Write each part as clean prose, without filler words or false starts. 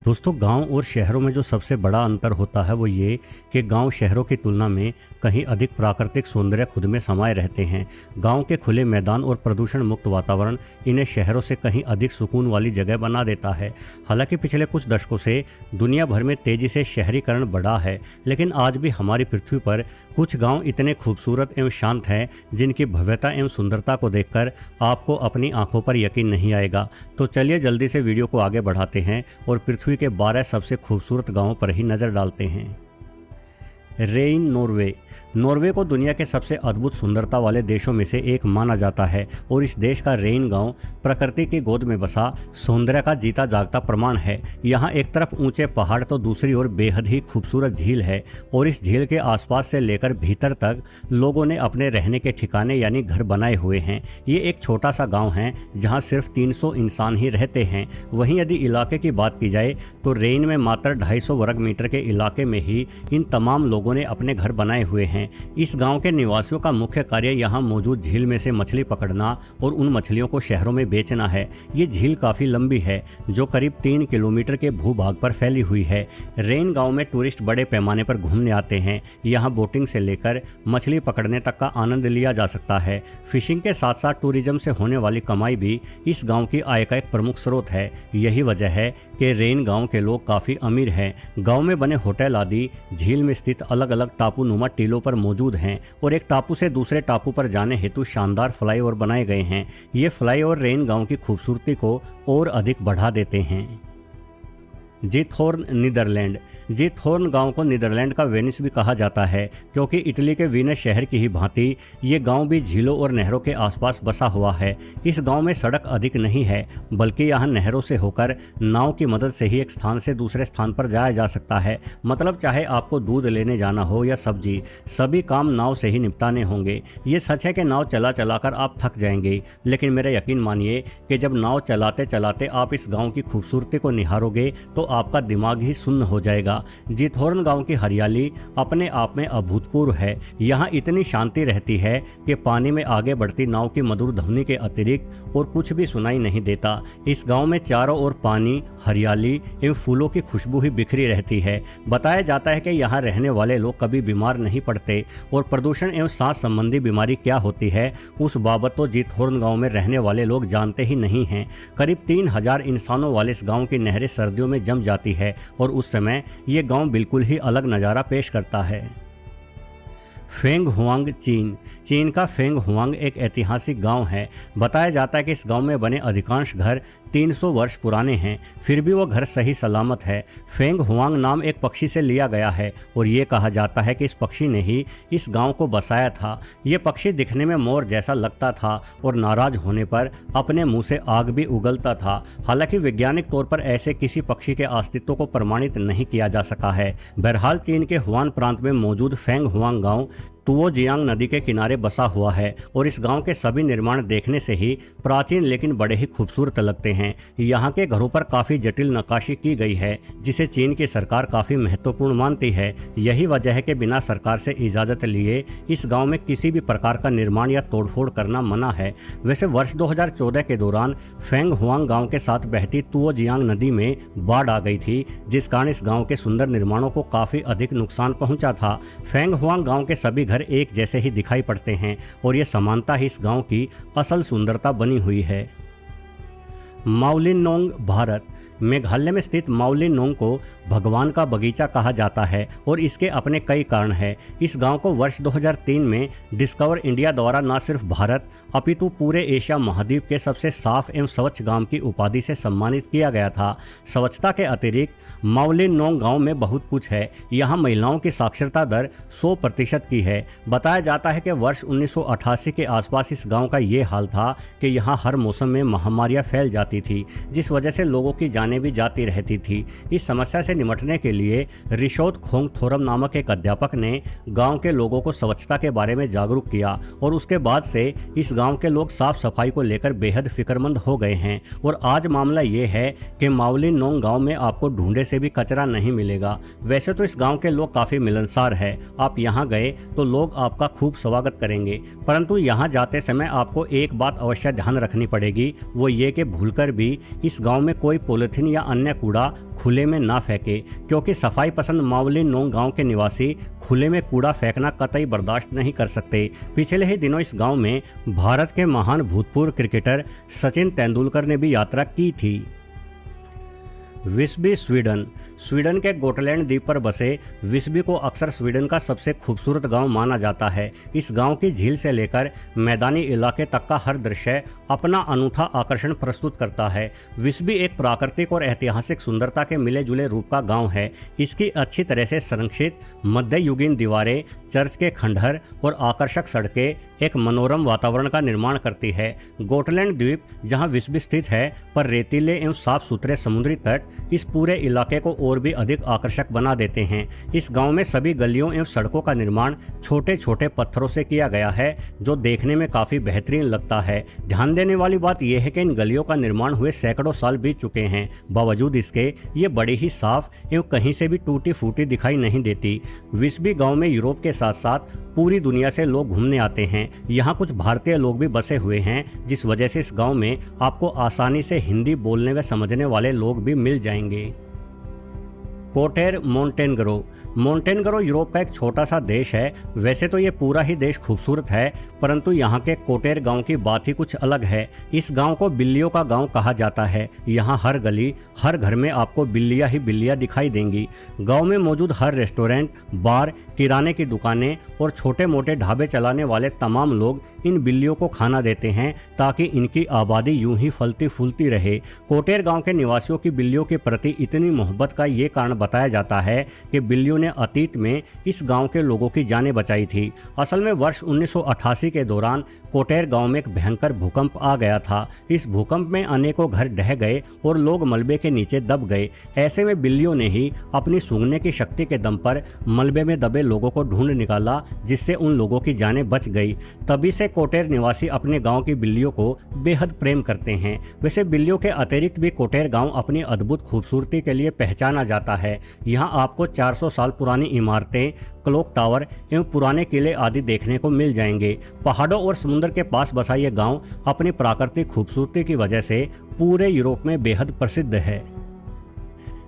दोस्तों, गांव और शहरों में जो सबसे बड़ा अंतर होता है वो ये कि गांव शहरों की तुलना में कहीं अधिक प्राकृतिक सौंदर्य खुद में समाये रहते हैं। गांव के खुले मैदान और प्रदूषण मुक्त वातावरण इन्हें शहरों से कहीं अधिक सुकून वाली जगह बना देता है। हालांकि पिछले कुछ दशकों से दुनिया भर में तेजी से शहरीकरण बढ़ा है, लेकिन आज भी हमारी पृथ्वी पर कुछ गाँव इतने खूबसूरत एवं शांत हैं जिनकी भव्यता एवं सुंदरता को देखकर आपको अपनी आंखों पर यकीन नहीं आएगा। तो चलिए जल्दी से वीडियो को आगे बढ़ाते हैं और पृथ्वी के 12 सबसे खूबसूरत गांवों पर ही नजर डालते हैं। Rain Norway. नॉर्वे को दुनिया के सबसे अद्भुत सुंदरता वाले देशों में से एक माना जाता है और इस देश का रेन गांव प्रकृति की गोद में बसा सौंदर्य का जीता जागता प्रमाण है। यहाँ एक तरफ ऊंचे पहाड़ तो दूसरी ओर बेहद ही खूबसूरत झील है और इस झील के आसपास से लेकर भीतर तक लोगों ने अपने रहने के ठिकाने यानी घर बनाए हुए हैं। ये एक छोटा सा गाँव है जहाँ सिर्फ 300 इंसान ही रहते हैं। वहीं यदि इलाके की बात की जाए तो रेन में मात्र 250 वर्ग मीटर के इलाके में ही इन तमाम लोगों ने अपने घर बनाए हुए हैं। इस गांव के निवासियों का मुख्य कार्य यहां मौजूद झील में से मछली पकड़ना और उन मछलियों को शहरों में बेचना है। ये झील काफी लंबी है जो करीब 3 किलोमीटर के भूभाग पर फैली हुई है। रेन गांव में टूरिस्ट बड़े पैमाने पर घूमने आते हैं। यहां बोटिंग से लेकर मछली पकड़ने तक का आनंद लिया जा सकता है। फिशिंग के साथ साथ टूरिज्म से होने वाली कमाई भी इस गाँव की आय का एक प्रमुख स्रोत है। यही वजह है कि रेन गाँव के लोग काफी अमीर हैं। गाँव में बने होटल आदि झील में स्थित अलग अलग टापू नुमा टीलों पर मौजूद हैं और एक टापू से दूसरे टापू पर जाने हेतु शानदार फ्लाईओवर बनाए गए हैं। ये फ्लाईओवर रेन गांव की खूबसूरती को और अधिक बढ़ा देते हैं। जीथोर्न, नीदरलैंड। जीथोर्न गांव को नीदरलैंड का वेनिस भी कहा जाता है क्योंकि इटली के वीनस शहर की ही भांति ये गांव भी झीलों और नहरों के आसपास बसा हुआ है। इस गांव में सड़क अधिक नहीं है, बल्कि यहाँ नहरों से होकर नाव की मदद से ही एक स्थान से दूसरे स्थान पर जाया जा सकता है। मतलब चाहे आपको दूध लेने जाना हो या सब्जी, सभी काम नाव से ही निपटाने होंगे। ये सच है कि नाव चला चला कर आप थक जाएंगे, लेकिन मेरा यकीन मानिए कि जब नाव चलाते चलाते आप इस गाँव की खूबसूरती को निहारोगे तो आपका दिमाग ही सुन्न हो जाएगा। जीथोर्न गांव की हरियाली अपने आप में अभूतपूर्व है। यहाँ इतनी शांति रहती है कि पानी में आगे बढ़ती नाव की मधुर ध्वनि के अतिरिक्त और कुछ भी सुनाई नहीं देता। इस गांव में चारों ओर पानी, हरियाली एवं फूलों की खुशबू ही बिखरी रहती है। बताया जाता है कि यहाँ रहने वाले लोग कभी बीमार नहीं पड़ते और प्रदूषण एवं सांस संबंधी बीमारी क्या होती है उस बाबत तो जीथोर्न गाँव में रहने वाले लोग जानते ही नहीं हैं। करीब 3000 इंसानों वाले इस गाँव की नहरें सर्दियों में जम जाती है और उस समय ये गांव बिल्कुल ही अलग नज़ारा पेश करता है। फेंग हुआंग, चीन। चीन का फेंग हुआंग एक ऐतिहासिक गांव है। बताया जाता है कि इस गांव में बने अधिकांश घर 300 वर्ष पुराने हैं, फिर भी वो घर सही सलामत है। फेंग हुआंग नाम एक पक्षी से लिया गया है और ये कहा जाता है कि इस पक्षी ने ही इस गांव को बसाया था। ये पक्षी दिखने में मोर जैसा लगता था और नाराज होने पर अपने मुंह से आग भी उगलता था। हालांकि वैज्ञानिक तौर पर ऐसे किसी पक्षी के अस्तित्व को प्रमाणित नहीं किया जा सका है। बहरहाल चीन के हुआन प्रांत में मौजूद फेंग हुआंग गाँव तुओजियांग नदी के किनारे बसा हुआ है और इस गांव के सभी निर्माण देखने से ही प्राचीन लेकिन बड़े ही खूबसूरत लगते हैं। यहाँ के घरों पर काफ़ी जटिल नक्काशी की गई है जिसे चीन की सरकार काफ़ी महत्वपूर्ण मानती है। यही वजह है कि बिना सरकार से इजाज़त लिए इस गांव में किसी भी प्रकार का निर्माण या तोड़फोड़ करना मना है। वैसे वर्ष 2014 के दौरान फेंग हुआंग गाँव के साथ बहती तुओजियांग नदी में बाढ़ आ गई थी, जिस कारण इस गाँव के सुंदर निर्माणों को काफ़ी अधिक नुकसान पहुँचा था। फेंग हुआंग गाँव के सभी घर एक जैसे ही दिखाई पड़ते हैं और ये समानता ही इस गांव की असल सुंदरता बनी हुई है। माउलिनोंग, भारत। मेघालय में स्थित माउलिनोंग को भगवान का बगीचा कहा जाता है और इसके अपने कई कारण हैं। इस गांव को वर्ष 2003 में डिस्कवर इंडिया द्वारा न सिर्फ भारत अपितु पूरे एशिया महाद्वीप के सबसे साफ एवं स्वच्छ गांव की उपाधि से सम्मानित किया गया था। स्वच्छता के अतिरिक्त माउलिनोंग गांव में बहुत कुछ है। यहाँ महिलाओं की साक्षरता दर 100% की है। बताया जाता है कि वर्ष 1988 के आसपास इस गाँव का ये हाल था कि यहाँ हर मौसम में महामारियाँ फैल जाती थी, जिस वजह से लोगों की जाने भी जाती रहती थी। इस समस्या से निपटने के लिए रिशोत खोंगथोरम नामक एक अध्यापक ने गांव के लोगों को स्वच्छता के बारे में जागरूक किया और उसके बाद से इस गांव के लोग साफ सफाई को लेकर बेहद फिक्रमंद हो गए हैं। और आज मामला ये है कि माउलिनोंग गांव में आपको ढूंढे से भी कचरा नहीं मिलेगा। वैसे तो इस गांव के लोग काफ़ी मिलनसार है। आप यहाँ गए तो लोग आपका खूब स्वागत करेंगे, परंतु यहाँ जाते समय आपको एक बात अवश्य ध्यान रखनी पड़ेगी, वो ये कि भूलकर भी इस गाँव में कोई पॉलिथीन पॉलीथीन या अन्य कूड़ा खुले में ना फेंके, क्योंकि सफाई पसंद मावली नोंग गांव के निवासी खुले में कूड़ा फेंकना कतई बर्दाश्त नहीं कर सकते। पिछले ही दिनों इस गांव में भारत के महान भूतपूर्व क्रिकेटर सचिन तेंदुलकर ने भी यात्रा की थी। विस्बी स्वीडन। स्वीडन के गोटलैंड द्वीप पर बसे विस्बी को अक्सर स्वीडन का सबसे खूबसूरत गांव माना जाता है। इस गांव की झील से लेकर मैदानी इलाके तक का हर दृश्य अपना अनूठा आकर्षण प्रस्तुत करता है। विस्बी एक प्राकृतिक और ऐतिहासिक सुंदरता के मिले जुले रूप का गांव है। इसकी अच्छी तरह से संरक्षित मध्ययुगीन दीवारें, चर्च के खंडहर और आकर्षक सड़कें एक मनोरम वातावरण का निर्माण करती है। गोटलैंड द्वीप जहां विस्बी स्थित है, पर रेतीले एवं साफ सुथरे समुद्री तट इस पूरे इलाके को और भी अधिक आकर्षक बना देते हैं। इस गांव में सभी गलियों एवं सड़कों का निर्माण छोटे छोटे पत्थरों से किया गया है, जो देखने में काफी बेहतरीन लगता है। ध्यान देने वाली बात यह है कि इन गलियों का निर्माण हुए सैकड़ों साल बीत चुके हैं, बावजूद इसके ये बड़ी ही साफ एवं कहीं से भी टूटी फूटी दिखाई नहीं देती। विस्बी गांव में यूरोप के साथ साथ पूरी दुनिया से लोग घूमने आते हैं। यहाँ कुछ भारतीय लोग भी बसे हुए हैं, जिस वजह से इस गांव में आपको आसानी से हिंदी बोलने व समझने वाले लोग भी मिल जाएंगे। कोटेर मोंटेनग्रो। मोंटेनग्रो यूरोप का एक छोटा सा देश है। वैसे तो ये पूरा ही देश खूबसूरत है, परंतु यहाँ के कोटेर गांव की बात ही कुछ अलग है। इस गांव को बिल्लियों का गांव कहा जाता है। यहाँ हर गली, हर घर में आपको बिल्लियाँ ही बिल्लियाँ दिखाई देंगी। गांव में मौजूद हर रेस्टोरेंट, बार, किराने की दुकानें और छोटे मोटे ढाबे चलाने वाले तमाम लोग इन बिल्लियों को खाना देते हैं, ताकि इनकी आबादी यूं ही फलती फूलती रहे। कोटेर गाँव के निवासियों की बिल्लियों के प्रति इतनी मोहब्बत का ये कारण बताया जाता है कि बिल्लियों ने अतीत में इस गांव के लोगों की जानें बचाई थी। असल में वर्ष 1988 के दौरान कोटेर गांव में एक भयंकर भूकंप आ गया था। इस भूकंप में अनेकों घर ढह गए और लोग मलबे के नीचे दब गए। ऐसे में बिल्लियों ने ही अपनी सूंघने की शक्ति के दम पर मलबे में दबे लोगों को ढूंढ निकाला, जिससे उन लोगों की जानें बच गई। तभी से कोटेर निवासी अपने गाँव की बिल्लियों को बेहद प्रेम करते हैं। वैसे बिल्लियों के अतिरिक्त भी कोटेर गाँव अपनी अद्भुत खूबसूरती के लिए पहचाना जाता है। यहाँ आपको 400 साल पुरानी इमारतें, क्लॉक टावर एवं पुराने किले आदि देखने को मिल जाएंगे। पहाड़ों और समुद्र के पास बसा ये गांव अपनी प्राकृतिक खूबसूरती की वजह से पूरे यूरोप में बेहद प्रसिद्ध है।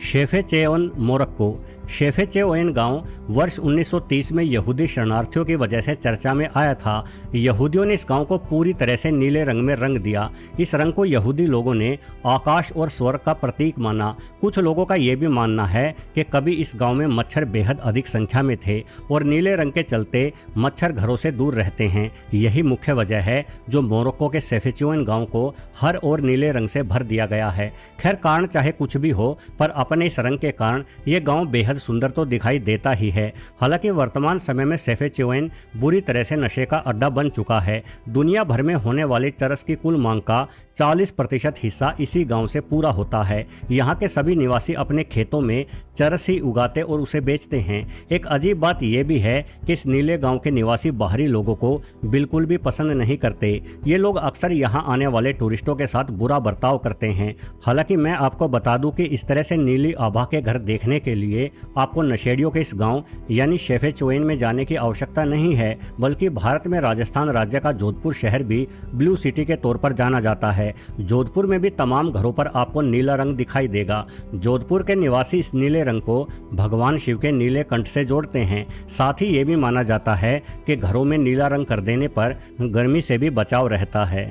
शेफेचेओन, मोरक्को। शेफेचेओन गांव वर्ष 1930 में यहूदी शरणार्थियों की वजह से चर्चा में आया था। यहूदियों ने इस गांव को पूरी तरह से नीले रंग में रंग दिया। इस रंग को यहूदी लोगों ने आकाश और स्वर्ग का प्रतीक माना। कुछ लोगों का यह भी मानना है कि कभी इस गांव में मच्छर बेहद अधिक संख्या में थे और नीले रंग के चलते मच्छर घरों से दूर रहते हैं। यही मुख्य वजह है जो मोरक्को के शेफेचेओन गाँव को हर ओर नीले रंग से भर दिया गया है। खैर, कारण चाहे कुछ भी हो, पर अपने इस रंग के कारण ये गांव बेहद सुंदर तो दिखाई देता ही है। हालांकि वर्तमान समय में शेफेचेओन बुरी तरह से नशे का अड्डा बन चुका है। दुनिया भर में होने वाली चरस की कुल मांग का 40% हिस्सा इसी गांव से पूरा होता है। यहाँ के सभी निवासी अपने खेतों में चरस ही उगाते और उसे बेचते हैं। एक अजीब बात यह भी है कि इस नीले गाँव के निवासी बाहरी लोगों को बिल्कुल भी पसंद नहीं करते। ये लोग अक्सर यहाँ आने वाले टूरिस्टों के साथ बुरा बर्ताव करते हैं। हालांकि मैं आपको बता दूं कि इस तरह से नीली आभा के घर देखने के लिए आपको नशेड़ियों के इस गांव यानी शेफेचेओन में जाने की आवश्यकता नहीं है, बल्कि भारत में राजस्थान राज्य का जोधपुर शहर भी ब्लू सिटी के तौर पर जाना जाता है। जोधपुर में भी तमाम घरों पर आपको नीला रंग दिखाई देगा। जोधपुर के निवासी इस नीले रंग को भगवान शिव के नीले कंठ से जोड़ते हैं। साथ ही ये भी माना जाता है कि घरों में नीला रंग कर देने पर गर्मी से भी बचाव रहता है।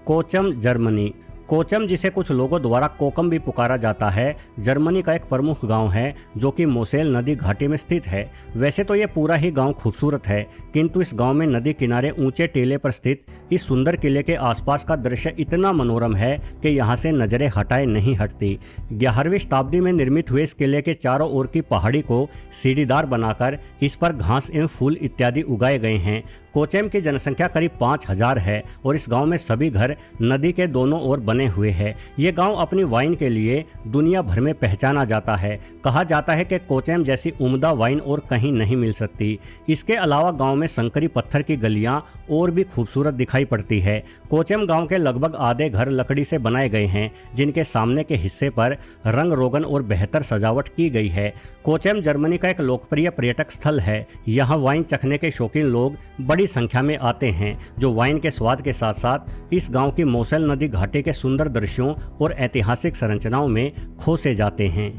कोचम, जर्मनी। कोचम, जिसे कुछ लोगों द्वारा कोकम भी पुकारा जाता है, जर्मनी का एक प्रमुख गांव है जो कि मोसेल नदी घाटी में स्थित है। वैसे तो ये पूरा ही गांव खूबसूरत है, किंतु इस गांव में नदी किनारे ऊंचे टीले पर स्थित इस सुंदर किले के आसपास का दृश्य इतना मनोरम है कि यहाँ से नजरें हटाए नहीं हटती। 11वीं शताब्दी में निर्मित हुए इस किले के चारों ओर की पहाड़ी को सीढ़ीदार बनाकर इस पर घास एवं फूल इत्यादि उगाए गए हैं। कोचम की जनसंख्या करीब 5000 है और इस गांव में सभी घर नदी के दोनों ओर बने हुए हैं। ये गांव अपनी वाइन के लिए दुनिया भर में पहचाना जाता है। कहा जाता है कि कोचम जैसी उम्दा वाइन और कहीं नहीं मिल सकती। इसके अलावा गांव में संकरी पत्थर की गलियां और भी खूबसूरत दिखाई पड़ती है। कोचम गांव के लगभग आधे घर लकड़ी से बनाए गए हैं, जिनके सामने के हिस्से पर रंग रोगन और बेहतर सजावट की गई है। कोचम जर्मनी का एक लोकप्रिय पर्यटक स्थल है। यहाँ वाइन चखने के शौकीन लोग बड़ी संख्या में आते हैं, जो वाइन के स्वाद के साथ साथ इस गांव की मोसेल नदी घाटी के सुंदर सुंदर दृश्यों और ऐतिहासिक संरचनाओं में खो से जाते हैं।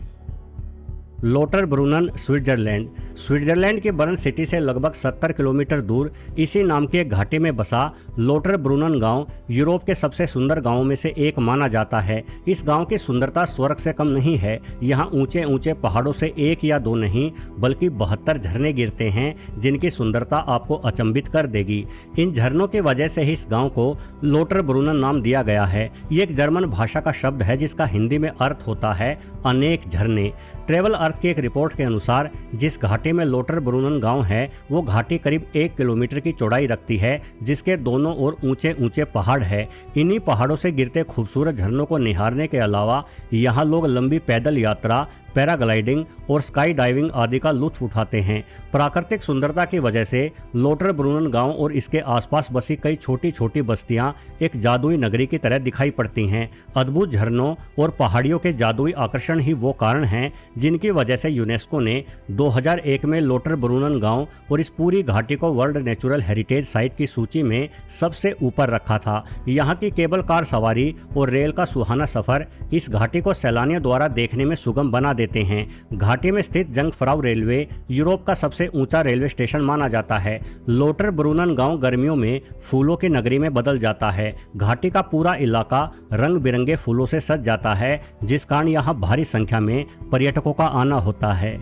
लोटरब्रुनन, स्विट्जरलैंड। स्विट्जरलैंड के बर्न सिटी से लगभग 70 किलोमीटर दूर इसी नाम के एक घाटी में बसा लोटरब्रुनन गांव यूरोप के सबसे सुंदर गांवों में से एक माना जाता है। इस गांव की सुंदरता स्वर्ग से कम नहीं है। यहाँ ऊंचे ऊंचे पहाड़ों से एक या दो नहीं बल्कि 72 झरने गिरते हैं, जिनकी सुंदरता आपको अचंभित कर देगी। इन झरनों की वजह से ही इस गाँव को लोटरब्रुनन नाम दिया गया है। ये एक जर्मन भाषा का शब्द है जिसका हिंदी में अर्थ होता है अनेक झरने। ट्रेवल अर्थ की एक रिपोर्ट के अनुसार जिस घाटी में लोटरब्रुनन गांव है वो घाटी करीब 1 किलोमीटर की चौड़ाई रखती है, जिसके दोनों ओर ऊंचे ऊंचे पहाड़ है। इन्हीं पहाड़ों से गिरते खूबसूरत झरनों को निहारने के अलावा यहाँ लोग लंबी पैदल यात्रा, पैराग्लाइडिंग और स्काई डाइविंग आदि का लुत्फ उठाते हैं। प्राकृतिक सुंदरता की वजह से लोटरब्रुनन गांव और इसके आसपास बसी कई छोटी छोटी बस्तियां एक जादुई नगरी की तरह दिखाई पड़ती हैं। अद्भुत झरनों और पहाड़ियों के जादुई आकर्षण ही वो कारण हैं जिनकी वजह से यूनेस्को ने 2001 में लोटरब्रुनन गांव और इस पूरी घाटी को वर्ल्ड नेचुरल हेरिटेज साइट की सूची में सबसे ऊपर रखा था। यहाँ की केबल कार सवारी और रेल का सुहाना सफर इस घाटी को सैलानियों द्वारा देखने में सुगम बना देते हैं। घाटी में स्थित जंगफ्राउ रेलवे यूरोप का सबसे ऊंचा रेलवे स्टेशन माना जाता है। लोटरब्रुनन गांव गर्मियों में फूलों की नगरी में बदल जाता है। घाटी का पूरा इलाका रंग बिरंगे फूलों से सज जाता है, जिस कारण यहाँ भारी संख्या में पर्यटकों का आना होता है।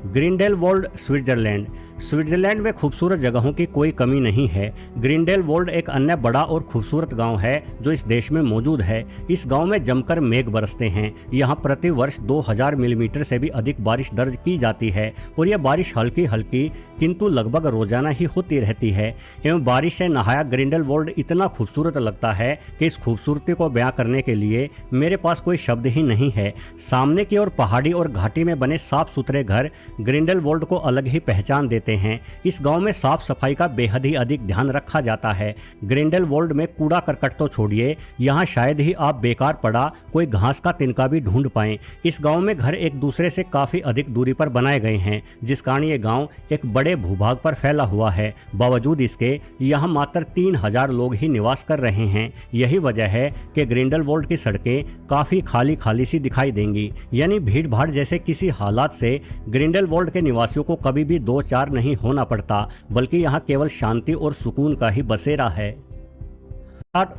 ग्रिंडेलवोल्ड, स्विट्जरलैंड। स्विट्जरलैंड में खूबसूरत जगहों की कोई कमी नहीं है। ग्रिंडेलवोल्ड एक अन्य बड़ा और खूबसूरत गांव है जो इस देश में मौजूद है। इस गांव में जमकर मेघ बरसते हैं। यहाँ प्रति वर्ष 2000 मिलीमीटर से भी अधिक बारिश दर्ज की जाती है और यह बारिश हल्की हल्की किंतु लगभग रोजाना ही होती रहती है। एवं बारिश से नहाया ग्रिंडेलवोल्ड इतना खूबसूरत लगता है कि इस खूबसूरती को बयां करने के लिए मेरे पास कोई शब्द ही नहीं है। सामने की ओर पहाड़ी और घाटी में बने साफ सुथरे घर ग्रिंडेलवोल्ड को अलग ही पहचान देते हैं। इस गांव में साफ सफाई का बेहद ही अधिक ध्यान रखा जाता है। ग्रिंडेलवोल्ड में कूड़ा करकट तो छोड़िए, यहाँ शायद ही आप बेकार पड़ा कोई घास का तिनका भी ढूंढ पाएं। इस गांव में घर एक दूसरे से काफी अधिक दूरी पर बनाए गए हैं, जिस कारण ये गांव एक बड़े भूभाग पर फैला हुआ है। बावजूद इसके यहाँ मात्र 3000 लोग ही निवास कर रहे हैं। यही वजह है कि ग्रिंडेलवोल्ड की सड़कें काफी खाली खाली सी दिखाई देंगी, यानी भीड़ भाड़ जैसे किसी हालात से ग्रिंडेलवोल्ड के निवासियों को कभी भी दो चार नहीं होना पड़ता, बल्कि यहाँ केवल शांति और सुकून का ही बसेरा है।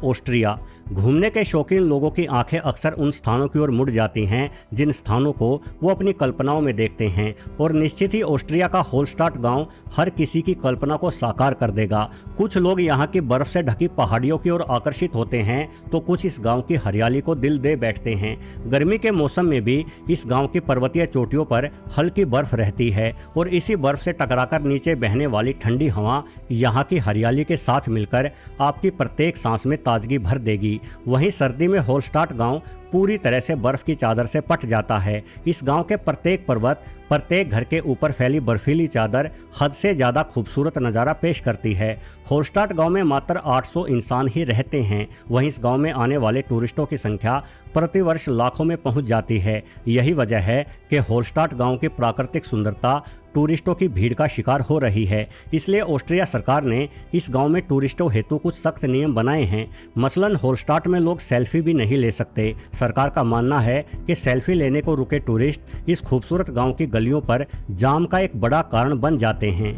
ऑस्ट्रिया। घूमने के शौकीन लोगों की आंखें अक्सर उन स्थानों की ओर मुड़ जाती हैं जिन स्थानों को वो अपनी कल्पनाओं में देखते हैं, और निश्चित ही ऑस्ट्रिया का होलस्टाट गांव हर किसी की कल्पना को साकार कर देगा। कुछ लोग यहाँ की बर्फ से ढकी पहाड़ियों की ओर आकर्षित होते हैं तो कुछ इस गांव की हरियाली को दिल दे बैठते हैं। गर्मी के मौसम में भी इस गाँव की पर्वतीय चोटियों पर हल्की बर्फ रहती है और इसी बर्फ से टकराकर नीचे बहने वाली ठंडी हवा यहाँ की हरियाली के साथ मिलकर आपकी प्रत्येक सांस में ताजगी भर देगी। वहीं सर्दी में होलस्टाट गांव पूरी तरह से बर्फ की चादर से पट जाता है। इस गांव के प्रत्येक पर्वत, प्रत्येक घर के ऊपर फैली बर्फीली चादर हद से ज़्यादा खूबसूरत नज़ारा पेश करती है। होलस्टाट गांव में मात्र 800 इंसान ही रहते हैं। वहीं इस गांव में आने वाले टूरिस्टों की संख्या प्रतिवर्ष लाखों में पहुंच जाती है। यही वजह है कि होलस्टाट गांव की प्राकृतिक सुंदरता टूरिस्टों की भीड़ का शिकार हो रही है। इसलिए ऑस्ट्रिया सरकार ने इस गांव में टूरिस्टों हेतु कुछ सख्त नियम बनाए हैं। मसलन होलस्टाट में लोग सेल्फी भी नहीं ले सकते। सरकार का मानना है कि सेल्फी लेने को रुके टूरिस्ट इस खूबसूरत गांव की गलियों पर जाम का एक बड़ा कारण बन जाते हैं।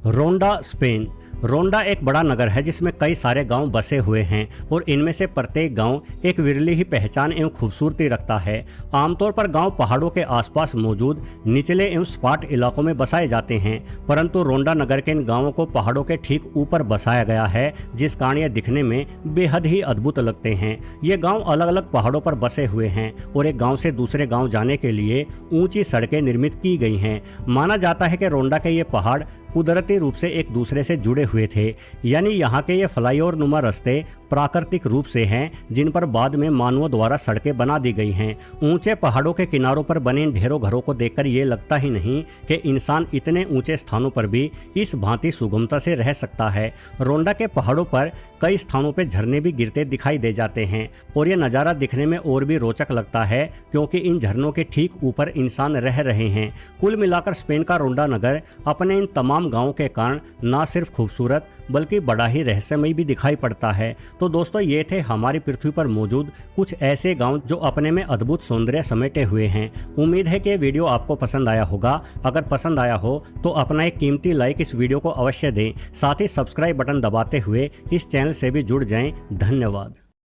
रोंडा, स्पेन। रोंडा एक बड़ा नगर है जिसमें कई सारे गांव बसे हुए हैं और इनमें से प्रत्येक गांव एक विरली ही पहचान एवं खूबसूरती रखता है। आमतौर पर गांव पहाड़ों के आसपास मौजूद निचले एवं सपाट इलाकों में बसाए जाते हैं, परंतु रोंडा नगर के इन गांवों को पहाड़ों के ठीक ऊपर बसाया गया है, जिस कारण ये दिखने में बेहद ही अद्भुत लगते हैं। ये गाँव अलग अलग पहाड़ों पर बसे हुए हैं और एक गाँव से दूसरे गाँव जाने के लिए ऊंची सड़कें निर्मित की गई हैं। माना जाता है कि रोंडा के ये पहाड़ कुदरती रूप से एक दूसरे से जुड़े हुए थे, यानी यहाँ के ये फ्लाईओवर नुमा रास्ते प्राकृतिक रूप से हैं जिन पर बाद में मानवों द्वारा सड़कें बना दी गई हैं। ऊंचे पहाड़ों के किनारों पर बने इन ढेरों घरों को देखकर ये लगता ही नहीं कि इंसान इतने ऊंचे स्थानों पर भी इस भांति सुगमता से रह सकता है। रोंडा के पहाड़ों पर कई स्थानों पर झरने भी गिरते दिखाई दे जाते हैं और ये नज़ारा दिखने में और भी रोचक लगता है क्योंकि इन झरनों के ठीक ऊपर इंसान रह रहे हैं। कुल मिलाकर स्पेन का रोंडा नगर अपने इन तमाम गाँवों के कारण न सिर्फ खूबसूरत खूबसूरत बल्कि बड़ा ही रहस्यमयी भी दिखाई पड़ता है। तो दोस्तों, ये थे हमारी पृथ्वी पर मौजूद कुछ ऐसे गांव जो अपने में अद्भुत सौंदर्य समेटे हुए हैं। उम्मीद है कि ये वीडियो आपको पसंद आया होगा। अगर पसंद आया हो तो अपना एक कीमती लाइक इस वीडियो को अवश्य दें। साथ ही सब्सक्राइब बटन दबाते हुए इस चैनल से भी जुड़ जाएं। धन्यवाद।